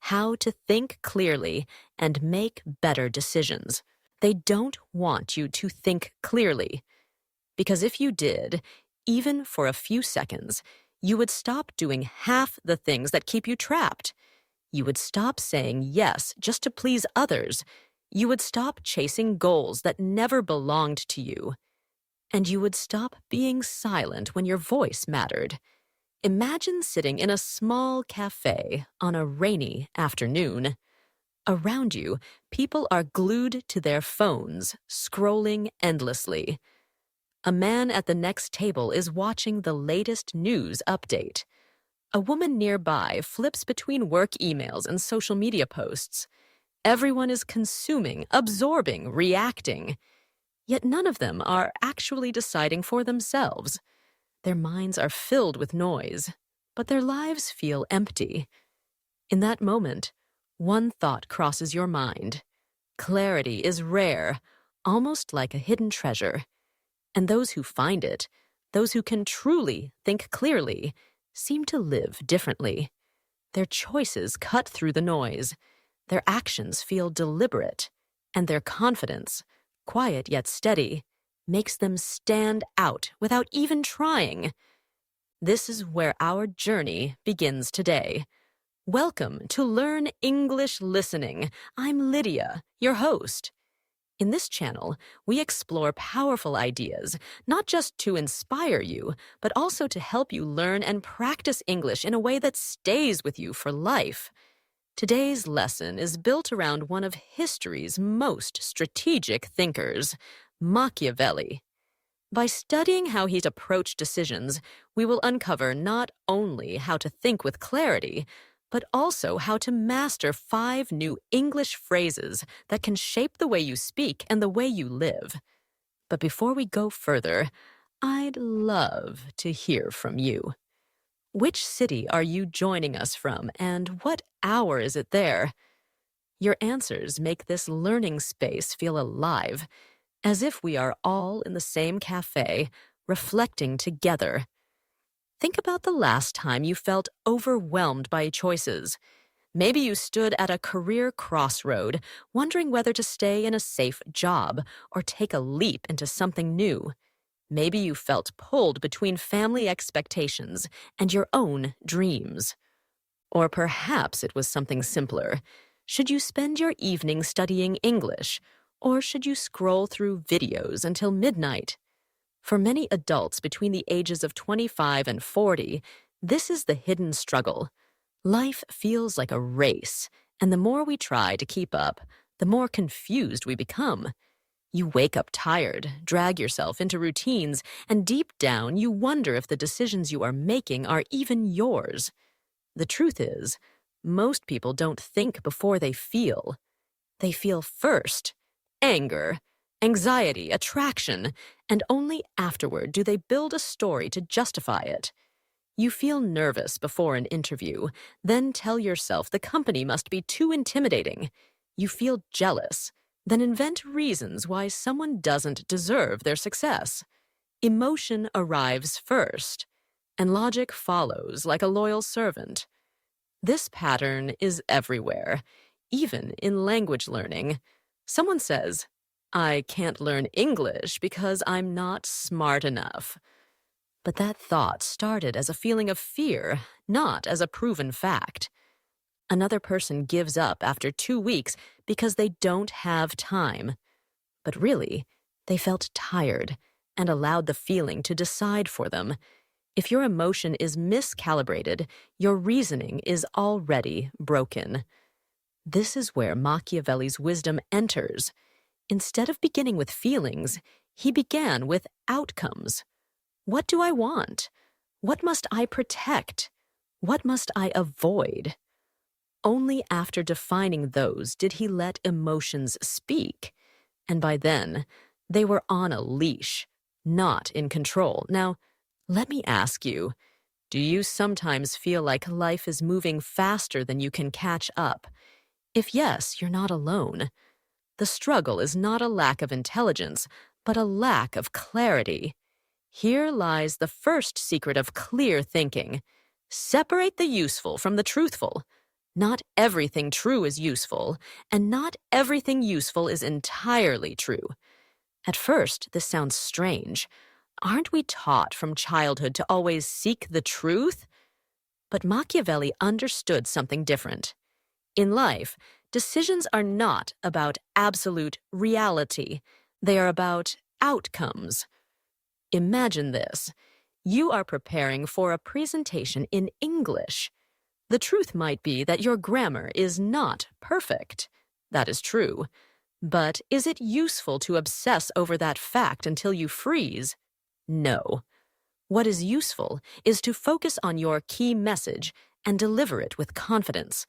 how to think clearly and make better decisions. They don't want you to think clearly, because if you did, even for a few seconds, you would stop doing half the things that keep you trapped. You would stop saying yes just to please others. You would stop chasing goals that never belonged to you. And you would stop being silent when your voice mattered. Imagine sitting in a small cafe on a rainy afternoon. Around you, people are glued to their phones, scrolling endlessly. A man at the next table is watching the latest news update. A woman nearby flips between work emails and social media posts. Everyone is consuming, absorbing, reacting. Yet none of them are actually deciding for themselves. Their minds are filled with noise, but their lives feel empty. In that moment, one thought crosses your mind. Clarity is rare, almost like a hidden treasure. And those who find it, those who can truly think clearly, seem to live differently. Their choices cut through the noise. Their actions feel deliberate, and their confidence, quiet yet steady, makes them stand out without even trying. This is where our journey begins today. Welcome to Learn English Listening. I'm Lydia, your host. In this channel, we explore powerful ideas, not just to inspire you, but also to help you learn and practice English in a way that stays with you for life. Today's lesson is built around one of history's most strategic thinkers, Machiavelli. By studying how he's approached decisions, we will uncover not only how to think with clarity, but also how to master 5 new English phrases that can shape the way you speak and the way you live. But before we go further, I'd love to hear from you. Which city are you joining us from, and what hour is it there? Your answers make this learning space feel alive, as if we are all in the same cafe, reflecting together. Think about the last time you felt overwhelmed by choices. Maybe you stood at a career crossroad, wondering whether to stay in a safe job or take a leap into something new. Maybe you felt pulled between family expectations and your own dreams. Or perhaps it was something simpler. Should you spend your evening studying English, or should you scroll through videos until midnight? For many adults between the ages of 25 and 40, this is the hidden struggle. Life feels like a race, and the more we try to keep up, the more confused we become. You wake up tired, drag yourself into routines, and deep down you wonder if the decisions you are making are even yours. The truth is, most people don't think before they feel. They feel first. Anger, anxiety, attraction, and only afterward do they build a story to justify it. You feel nervous before an interview, then tell yourself the company must be too intimidating. You feel jealous, then invent reasons why someone doesn't deserve their success. Emotion arrives first, and logic follows like a loyal servant. This pattern is everywhere, even in language learning. Someone says, "I can't learn English because I'm not smart enough." But that thought started as a feeling of fear, not as a proven fact. Another person gives up after 2 weeks because they don't have time. But really, they felt tired and allowed the feeling to decide for them. If your emotion is miscalibrated, your reasoning is already broken. This is where Machiavelli's wisdom enters. Instead of beginning with feelings, he began with outcomes. What do I want? What must I protect? What must I avoid? Only after defining those did he let emotions speak. And by then, they were on a leash, not in control. Now, let me ask you, do you sometimes feel like life is moving faster than you can catch up? If yes, you're not alone. The struggle is not a lack of intelligence, but a lack of clarity. Here lies the first secret of clear thinking. Separate the useful from the truthful. Not everything true is useful, and not everything useful is entirely true. At first, this sounds strange. Aren't we taught from childhood to always seek the truth? But Machiavelli understood something different. In life, decisions are not about absolute reality. They are about outcomes. Imagine this. You are preparing for a presentation in English. The truth might be that your grammar is not perfect. That is true. But is it useful to obsess over that fact until you freeze? No. What is useful is to focus on your key message and deliver it with confidence.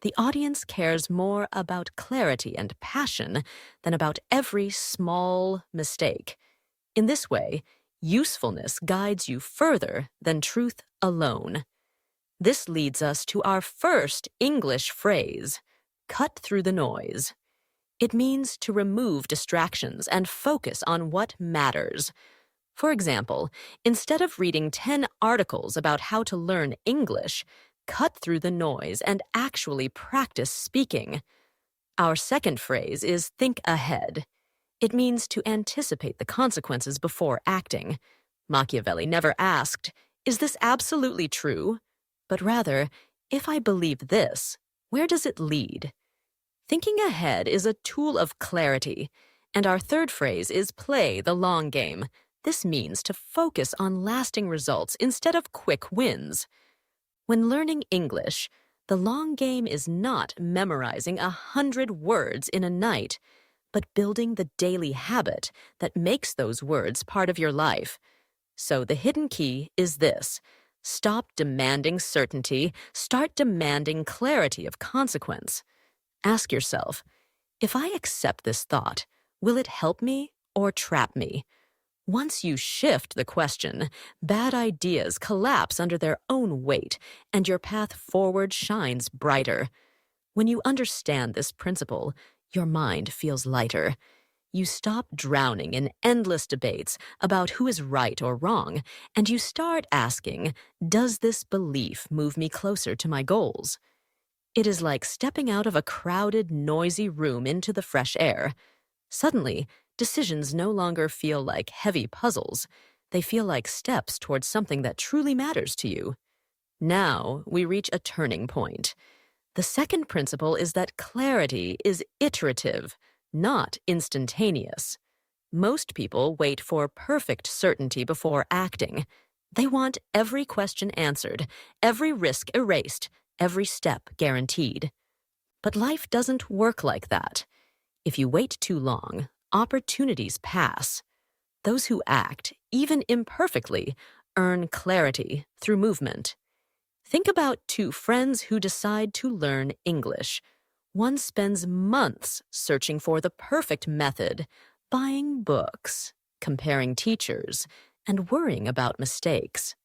The audience cares more about clarity and passion than about every small mistake. In this way, usefulness guides you further than truth alone. This leads us to our first English phrase, cut through the noise. It means to remove distractions and focus on what matters. For example, instead of reading 10 articles about how to learn English, cut through the noise and actually practice speaking. Our second phrase is think ahead. It means to anticipate the consequences before acting. Machiavelli never asked, "Is this absolutely true?" But rather, "If I believe this, where does it lead?" Thinking ahead is a tool of clarity. And our third phrase is play the long game. This means to focus on lasting results instead of quick wins. When learning English, the long game is not memorizing 100 words in a night, but building the daily habit that makes those words part of your life. So the hidden key is this. Stop demanding certainty, start demanding clarity of consequence. Ask yourself, if I accept this thought, will it help me or trap me? Once you shift the question, bad ideas collapse under their own weight, and your path forward shines brighter. When you understand this principle, your mind feels lighter. You stop drowning in endless debates about who is right or wrong, and you start asking, does this belief move me closer to my goals? It is like stepping out of a crowded, noisy room into the fresh air. Suddenly, decisions no longer feel like heavy puzzles. They feel like steps towards something that truly matters to you. Now, we reach a turning point. The second principle is that clarity is iterative, not instantaneous. Most people wait for perfect certainty before acting. They want every question answered, every risk erased, every step guaranteed. But life doesn't work like that. If you wait too long, opportunities pass. Those who act, even imperfectly, earn clarity through movement. Think about two friends who decide to learn English. One spends months searching for the perfect method, buying books, comparing teachers, and worrying about mistakes.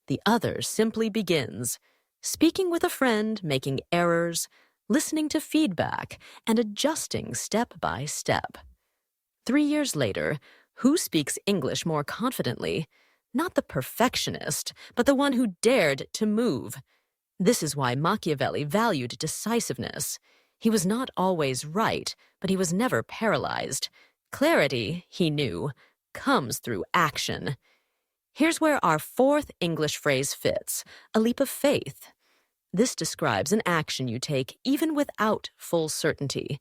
The other simply begins, speaking with a friend, making errors, listening to feedback, and adjusting step by step. 3 years later, who speaks English more confidently? Not the perfectionist, but the one who dared to move. This is why Machiavelli valued decisiveness. He was not always right, but he was never paralyzed. Clarity, he knew, comes through action. Here's where our fourth English phrase fits, a leap of faith. This describes an action you take even without full certainty.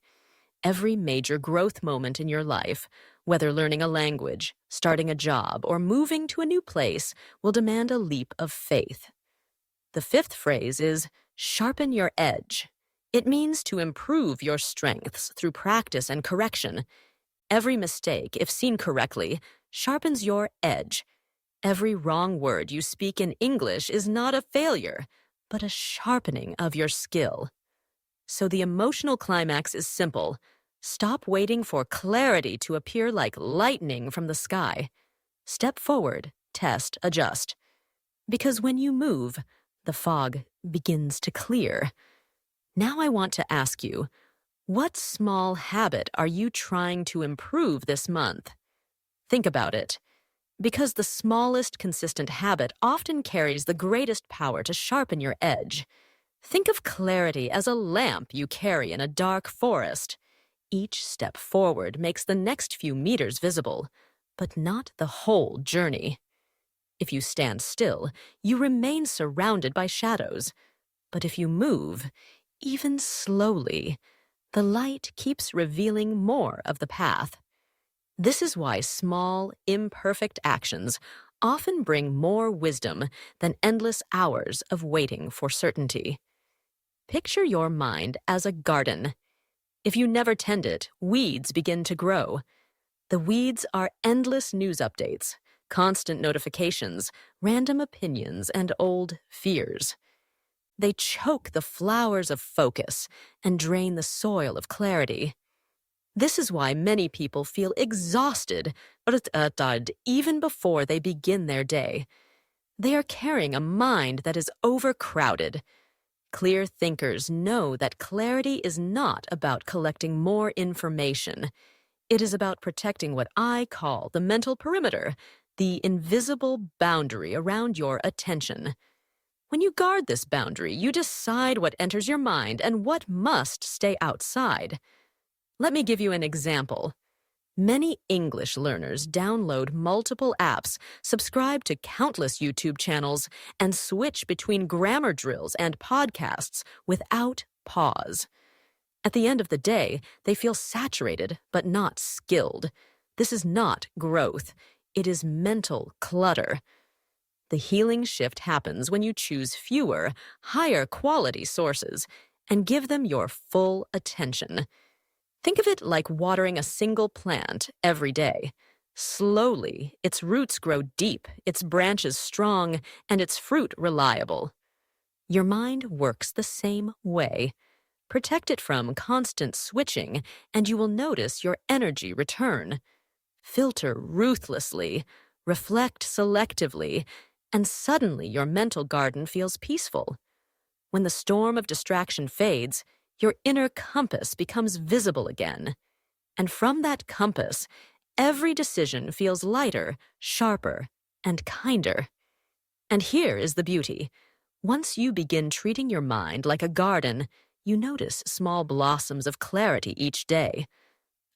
Every major growth moment in your life, whether learning a language, starting a job, or moving to a new place, will demand a leap of faith. The fifth phrase is sharpen your edge. It means to improve your strengths through practice and correction. Every mistake, if seen correctly, sharpens your edge. Every wrong word you speak in English is not a failure, but a sharpening of your skill. So the emotional climax is simple. Stop waiting for clarity to appear like lightning from the sky. Step forward, test, adjust. Because when you move, the fog begins to clear. Now I want to ask you, what small habit are you trying to improve this month? Think about it. Because the smallest consistent habit often carries the greatest power to sharpen your edge. Think of clarity as a lamp you carry in a dark forest. Each step forward makes the next few meters visible, but not the whole journey. If you stand still, you remain surrounded by shadows. But if you move, even slowly, the light keeps revealing more of the path. This is why small, imperfect actions often bring more wisdom than endless hours of waiting for certainty. Picture your mind as a garden. If you never tend it, weeds begin to grow. The weeds are endless news updates, constant notifications, random opinions, and old fears. They choke the flowers of focus and drain the soil of clarity. This is why many people feel exhausted even before they begin their day. They are carrying a mind that is overcrowded. Clear thinkers know that clarity is not about collecting more information. It is about protecting what I call the mental perimeter, the invisible boundary around your attention. When you guard this boundary, you decide what enters your mind and what must stay outside. Let me give you an example. Many English learners download multiple apps, subscribe to countless YouTube channels, and switch between grammar drills and podcasts without pause. At the end of the day, they feel saturated but not skilled. This is not growth. It is mental clutter. The healing shift happens when you choose fewer, higher quality sources and give them your full attention. Think of it like watering a single plant every day. Slowly, its roots grow deep, its branches strong, and its fruit reliable. Your mind works the same way. Protect it from constant switching, and you will notice your energy return. Filter ruthlessly, reflect selectively, and suddenly your mental garden feels peaceful. When the storm of distraction fades, your inner compass becomes visible again. And from that compass, every decision feels lighter, sharper, and kinder. And here is the beauty. Once you begin treating your mind like a garden, you notice small blossoms of clarity each day.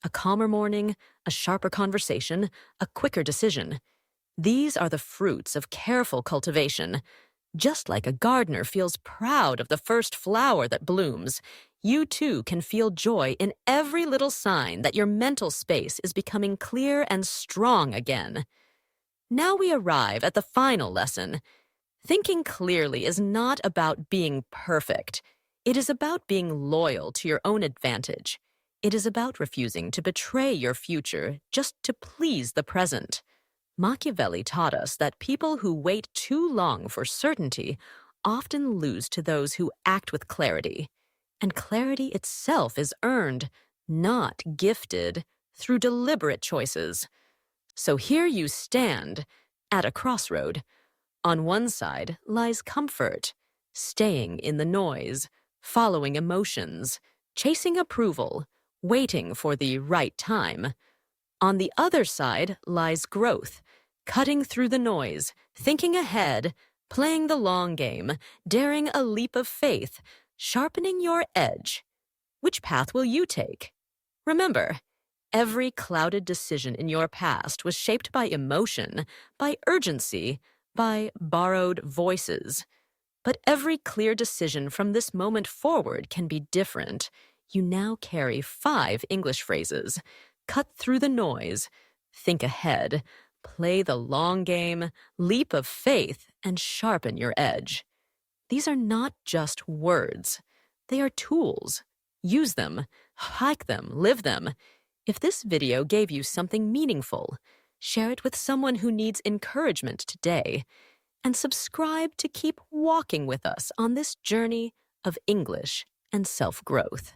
A calmer morning, a sharper conversation, a quicker decision. These are the fruits of careful cultivation. Just like a gardener feels proud of the first flower that blooms, you too can feel joy in every little sign that your mental space is becoming clear and strong again. Now we arrive at the final lesson. Thinking clearly is not about being perfect. It is about being loyal to your own advantage. It is about refusing to betray your future just to please the present. Machiavelli taught us that people who wait too long for certainty often lose to those who act with clarity. And clarity itself is earned, not gifted, through deliberate choices. So here you stand, at a crossroad. On one side lies comfort, staying in the noise, following emotions, chasing approval, waiting for the right time. On the other side lies growth, cutting through the noise, thinking ahead, playing the long game, daring a leap of faith, sharpening your edge. Which path will you take? Remember, every clouded decision in your past was shaped by emotion, by urgency, by borrowed voices. But every clear decision from this moment forward can be different. You now carry 5 English phrases. Cut through the noise, think ahead, play the long game, leap of faith, and sharpen your edge. These are not just words. They are tools. Use them, hack them, live them. If this video gave you something meaningful, share it with someone who needs encouragement today, and subscribe to keep walking with us on this journey of English and self-growth.